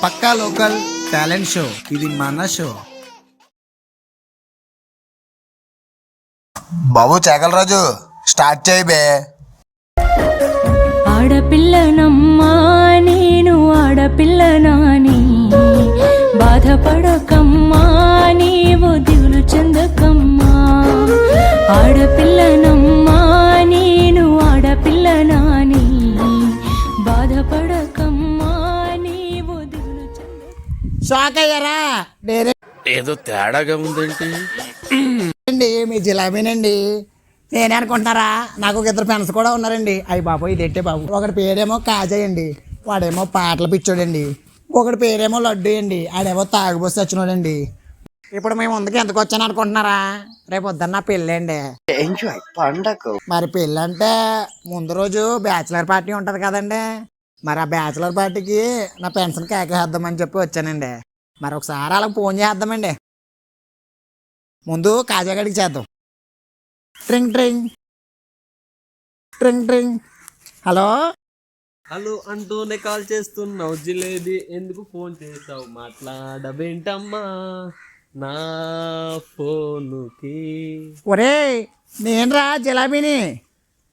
పక్కా local talent show. ఇది మన show. బాబు చాకలరాజు start చేయి బే. ఆడపిల్లనమ్మా నేను ఆడపిల్లనాని, బాధపడకమ్మా నీవు దిగులు చెందకమ్మా. ఆడపిల్లనమ్మా నేను ఆడపిల్లనాని, బాధపడకమ్మా నీవు దిగులు చెందకమ్మా. షాక్ అయ్యారా? ఏదో తేడాగా ఉందేంటి? మీ జిలాబీనండి. నేనే అనుకుంటున్నారా? నాకు ఒక ఇద్దరు ఫ్రెండ్స్ కూడా ఉన్నారండి. అయ్యి బాబు ఇదేంటే బాబు. ఒకటి పేరేమో కాజయ్ అండి, వాడేమో పాటలు పిచ్చోడండి. ఒకటి పేరేమో లడ్డు అండి, ఆడేమో తాగుబోసి వచ్చినోడండి. ఇప్పుడు మేము ముందుకు ఎందుకు వచ్చాను అనుకుంటున్నారా? రేపు వద్దన్న నా పెళ్ళి అండి. మరి పెళ్ళి అంటే ముందు రోజు బ్యాచిలర్ పార్టీ ఉంటుంది కదండి. మరి ఆ బ్యాచిలర్ పార్టీకి నా పెన్షన్ కేకేద్దామని చెప్పి వచ్చానండి. మరి ఒకసారి అలా ఫోన్ చేద్దామండి. ముందు కాజాగడికి చేద్దాం. ట్రింగ్ ట్రింగ్ ట్రింగ్ ట్రింగ్. హలో హలో అంటూనే కాల్ చేస్తున్నావు జిలేబీ, ఎందుకు ఫోన్ చేసావు? మాట్లాడబేంటమ్మా నా ఫోనుకి. ఒరే నేనురా జిలాబీని.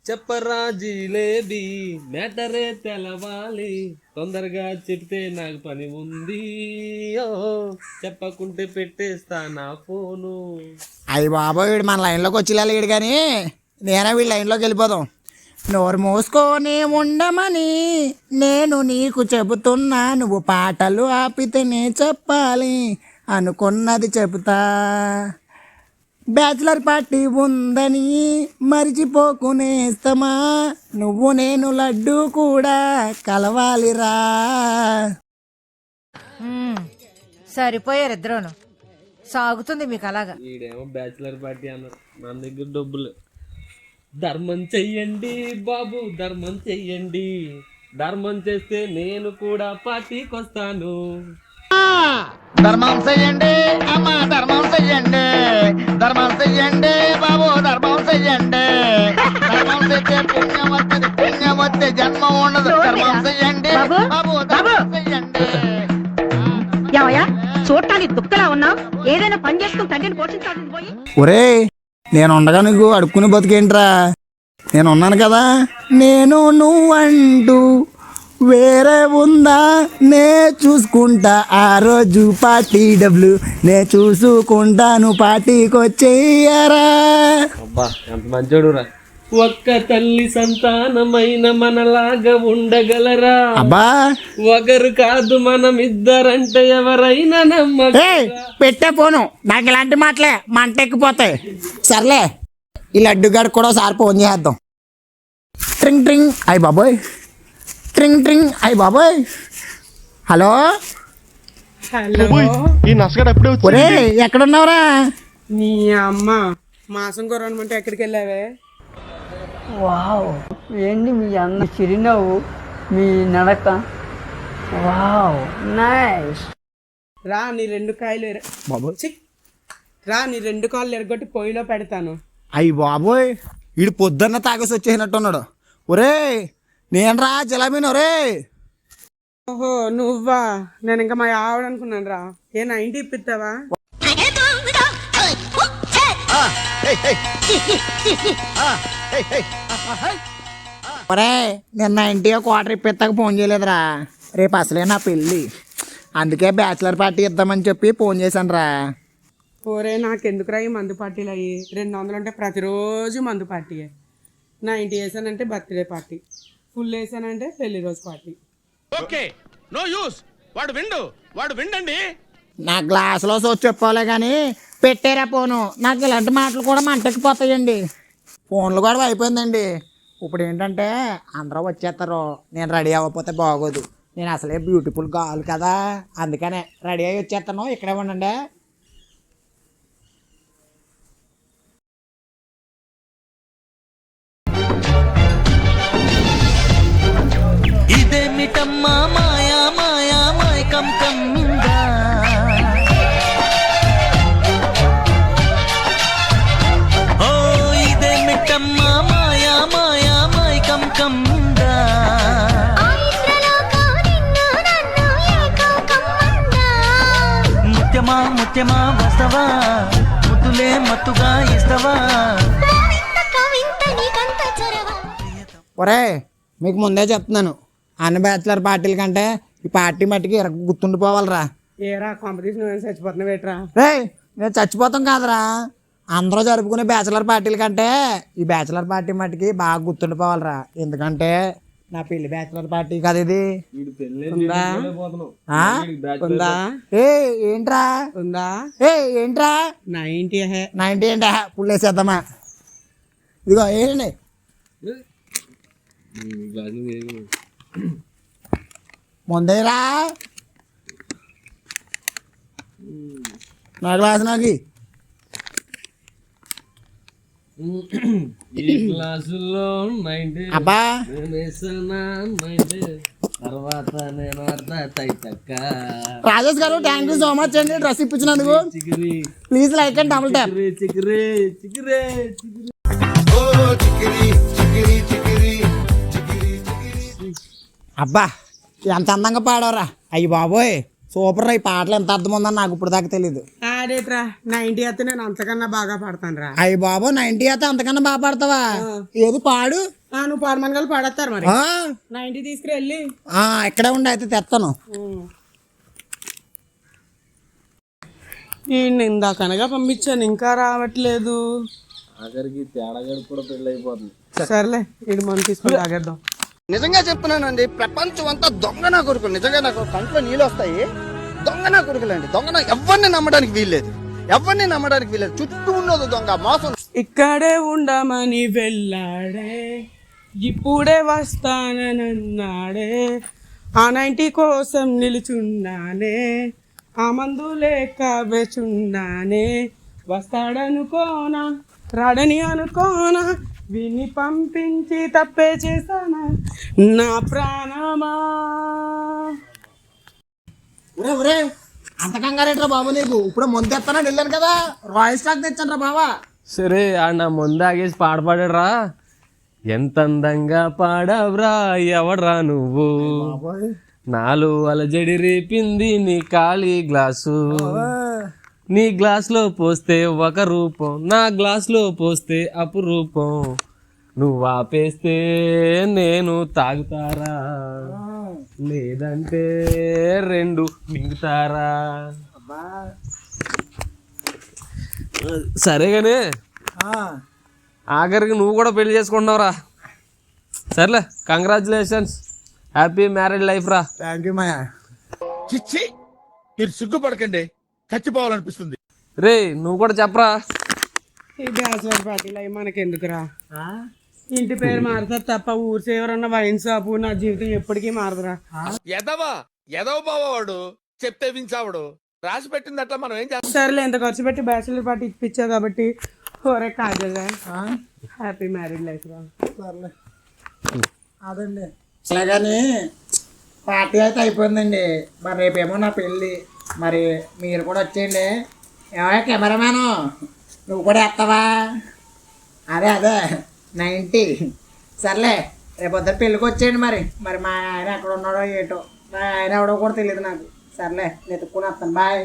చెప్పరా జిలేబీ, మ్యాటరే తెలవాలి, తొందరగా చెప్తే నాకు పని ఉంది. ఓ చెప్పకుంటే పెట్టేస్తా నా ఫోను. అయ్యి బాబోయ్ వీడు మన లైన్లోకి వచ్చేలా లేడు కానీ నేనే వీడి లైన్లోకి వెళ్ళిపోదాం. నోరు మూసుకొని ఉండమని నేను నీకు చెబుతున్నా, నువ్వు పాటలు ఆపితేనే చెప్పాలి, అనుకున్నది చెబుతా. బ్యాచిలర్ పార్టీ ఉందని మరిచిపోకునేస్తమా, నువ్వు నేను లడ్డు కూడా కలవాలిరా. సరిపోయారు ఇద్దరును. సాగుతుంది మీకు అలాగా. ఈడేమో బ్యాచిలర్ పార్టీ అన్నారు, మన దగ్గర డబ్బులు. ధర్మం చెయ్యండి బాబు, ధర్మం చెయ్యండి, ధర్మం చేస్తే నేను కూడా పార్టీకి వస్తాను. ధర్మం చెయ్యండి అమ్మా, ధర్మం చెయ్యండి, ధర్మం చెయ్యండి బాబు, ధర్మం చెయ్యండి. ధర్మం చేస్తే పుణ్యం వస్తుంది, పుణ్యం వస్తే జన్మ ఉండదు. ధర్మం చెయ్యండి బాబు, ధర్మం చెయ్యండి. ఏమయ్యా చూడటానికి దుఃఖలా ఉన్నావు? ఏదైనా పని చేసుకుని తండ్రిని పోషించాల్సింది పోయి. ఒరే నేను ఉండగా నీకు అడుక్కుని బతికేంట్రా? నేను ఉన్నాను కదా. నేను నువ్వంటూ వేరే ఉందా, నే చూసుకుంటా ఆ రోజు పార్టీ డబ్బులు, నే చూసుకుంటాను పార్టీకి వచ్చేయరా. అబ్బా ఎంత మంచోడు రా. ఒక్క తల్లి సంతానమైన మనలాగా ఉండగలరా? అబ్బా ఒకరు కాదు మనం ఇద్దరంటే ఎవరైనా పెట్టే పోను. నాకు ఇలాంటి మాటలే మంట ఎక్కిపోతాయి. సర్లే ఈ లడ్డుగాడికి కూడా ఒకసారి ఫోన్ చేద్దాం. ట్రింగ్ ట్రింగ్. అయ్యి బాబోయ్ ట్రింగ్ ట్రింగ్. అయ్యి బాబోయ్. హలో ఒరే ఎక్కడున్నావురా? నీ అమ్మ మాసం కొరమంటే ఎక్కడికి వెళ్ళావే? వావ్ ఏంటి మీ అన్న చిరునవ్వు, మీ నడక, వావ్ నైస్. రా నీ రెండు కాయలు రా నీ రెండు కాళ్ళు ఎరగొట్టి పొయ్యిలో పెడతాను. అయ్యి బాబోయ్ వీడు పొద్దున్న తాగేసి వచ్చేసినట్టున్నాడు. ఒరే నేను రా జిలాబీని. ఒరే ఓహో నువ్వా? నేను ఇంకా మా ఆవిడ అనుకున్నాను రా. ఏ 90 ఇప్పిస్తావా? ఒరే నిన్న ఇంటికి క్వార్టర్ ఇప్పిస్తాక ఫోన్ చేయలేదురా. రేపు అసలే నా పెళ్ళి, అందుకే బ్యాచిలర్ పార్టీ ఇద్దామని చెప్పి ఫోన్ చేశాను రా. పోరే నాకెందుకురా ఈ మందు పార్టీలు అయ్యి. 200 అంటే ప్రతిరోజు మందు పార్టీయే. 90 వేసానంటే బర్త్డే పార్టీ, ఫుల్ వేసానంటే పెళ్లి రోజు పార్టీ. Okay no use. వాడు విండండి. నా గ్లాసులో సోచి చెప్పాలే కానీ పెట్టారా ఫోను. నాకు ఇలాంటి మాటలు కూడా మంటెక్కిపోతాయండి. ఫోన్లు కూడా అయిపోయిందండి. ఇప్పుడు ఏంటంటే అందరూ వచ్చేస్తారు, నేను రెడీ అవ్వకపోతే బాగోదు. నేను అసలే బ్యూటిఫుల్ గాల్ కదా, అందుకనే రెడీ అయ్యి వచ్చేస్తాను. ఇక్కడే ఉండండి. ఇదేమిటమ్మా మాయా మాయా మాయకం కమ్మిందా, ఓ ఇదేమిటమ్మా మాయా మాయా మాయకం కమ్మిందా. ముత్యమా వస్తవా ముద్దులే మత్తుగా ఇస్తవా ఒరే మీకు ముందే చెప్తున్నాను, అన్ని బ్యాచిలర్ పార్టీల కంటే ఈ పార్టీ మట్టికి గుర్తుండిపోవాలిరా. ఏరా కాంపిటీషన్ నువ్వేం చచ్చిపోతున్నావు ఏట్రా? రే నేను చచ్చిపోతాం కాదురా, అందరూ జరుపుకునే బ్యాచిలర్ పార్టీల కంటే ఈ బ్యాచిలర్ పార్టీ మట్టికి బాగా గుర్తుండిపోవాలిరా. ఎందుకంటే నా పెళ్లి బ్యాచిలర్ పార్టీ కదా ఇది. ఉందా? ఆ? ఉందా? ఏ ఏంట్రా ఉందా? ఏ ఏంట్రా 90 హే 90 ఏంటా పుల్లేసేద్దామా? ఇదిగో ఏంటండి ముందేరా నా గ్లాస్ నాకు ఈ క్లాసులో 90 అబ్బా నేను వేసానా 90 తర్వాత నేను తక్క Rajesh garu thank you so much అండి డ్రెస్ ఇప్పించినందుకు. చికిరి please like and double tap. చికిరి చికిరి అబ్బా ఎంత అందంగా పాడవరా. అయ్యి బాబోయ్ సూపర్ రా. ఈ పాటలు ఎంత అర్థం ఉందని నాకు ఇప్పుడు దాకా తెలీదు. ఆడేట్రా 90 అయితే నేను అంతకన్నా బాగా పాడతాను రా. అయ్యి బాబో 90 అయితే అంతకన్నా బాగా పాడతావా? ఏది పాడు. నువ్వు పాడమనగలు పాడేస్తారు మరి. ఆ? 90 తీసుకురెళ్ళి ఇక్కడే ఉండి అయితే తెస్తాను. ఈ ఇందాకనగా పంపించాను ఇంకా రావట్లేదు. ఆఖరికి తేడాగడు కూడా పెళ్ళి అయిపోతుంది. సర్లే ఇది మనం తీసుకుని తాగేద్దాం. నిజంగా చెప్తున్నానండి, ప్రపంచం అంతా దొంగ నా కొడుకులు. నిజంగా నాకు కంట్లో నీళ్ళు వస్తాయి. దొంగ నా కొడుకులండి. దొంగ ఎవరిని నమ్మడానికి వీల్లేదు, ఎవరిని నమ్మడానికి వీల్లేదు. చుట్టూ ఉన్నది దొంగ మోసం. ఇక్కడే ఉండమని వెళ్ళాడే, ఇప్పుడే వస్తానన్నాడే, ఆ 90 కోసం నిలుచున్నానే, ఆ మందు లేక వేచున్నానే, వస్తాడనుకోనా రాడని అనుకోనా, విని పంపించి తప్పే చేశానా నా ప్రాణమా. ఒరే ఒరే అంత కంగారేట్రా బాబు నీకు? ఇప్పుడు ముందు తెస్తానని వెళ్ళాను కదా, రాయల్ స్టాక్ తెచ్చాను రా బావా. సరే ఆ నా ముందు ఆగేసి పాడరా. ఎంత అందంగా పాడవ్రా ఎవడ్రా నువ్వు, నాలో అలజడి రేపింది నీ ఖాళీ గ్లాసు, నీ గ్లాస్లో పోస్తే ఒక రూపం, నా గ్లాస్లో పోస్తే అపురూపం, నువ్వు ఆపేస్తే నేను తాగుతారా, లేదంటే 2 మింగుతారా. సరేగానే ఆఖరికి నువ్వు కూడా పెళ్లి చేసుకుంటున్నావురా. సర్లే కంగ్రాచులేషన్స్, హ్యాపీ మ్యారేజ్ లైఫ్ రా. థ్యాంక్ యూ మాయా. చిచ్చి మీరు సిగ్గుపడకండి, చచ్చిపోవాలనిపిస్తుంది. రే నువ్వు కూడా చెప్పరా. ఈ బ్యాచిలర్ పార్టీలు అవి మనకెందుకురా? ఇంటి పేరు మారుతుంది తప్ప ఊరు సేవరన్న వైన్ షాపు నా జీవితం ఎప్పటికీ మారదురా. ఎదవ బావాడు చెప్తే వించావుడు, రాసి పెట్టింది అట్లా మనం ఏం చేస్తాం. సరేలే ఎంత ఖర్చు పెట్టి బ్యాచిలర్ పార్టీ ఇప్పించావు కాబట్టి ఒరే కాజల్గా హ్యాపీ మ్యారేజ్ లైఫ్ రా. అదండి అసలు కానీ పార్టీ అయితే అయిపోయిందండి. మరి రేపేమో నా పెళ్ళి, మరి మీరు కూడా వచ్చేయండి. ఏమయ్యా కెమెరామ్యాను నువ్వు కూడా వేస్తావా? అదే 90. సర్లే రేపొద్దు పెళ్ళికి వచ్చేయండి. మరి మా ఆయన ఎక్కడ ఉన్నాడో ఏటో, మా ఆయన ఎవడో కూడా తెలియదు నాకు. సర్లే నేను ఎత్తుక్కుని వస్తాను. బాయ్.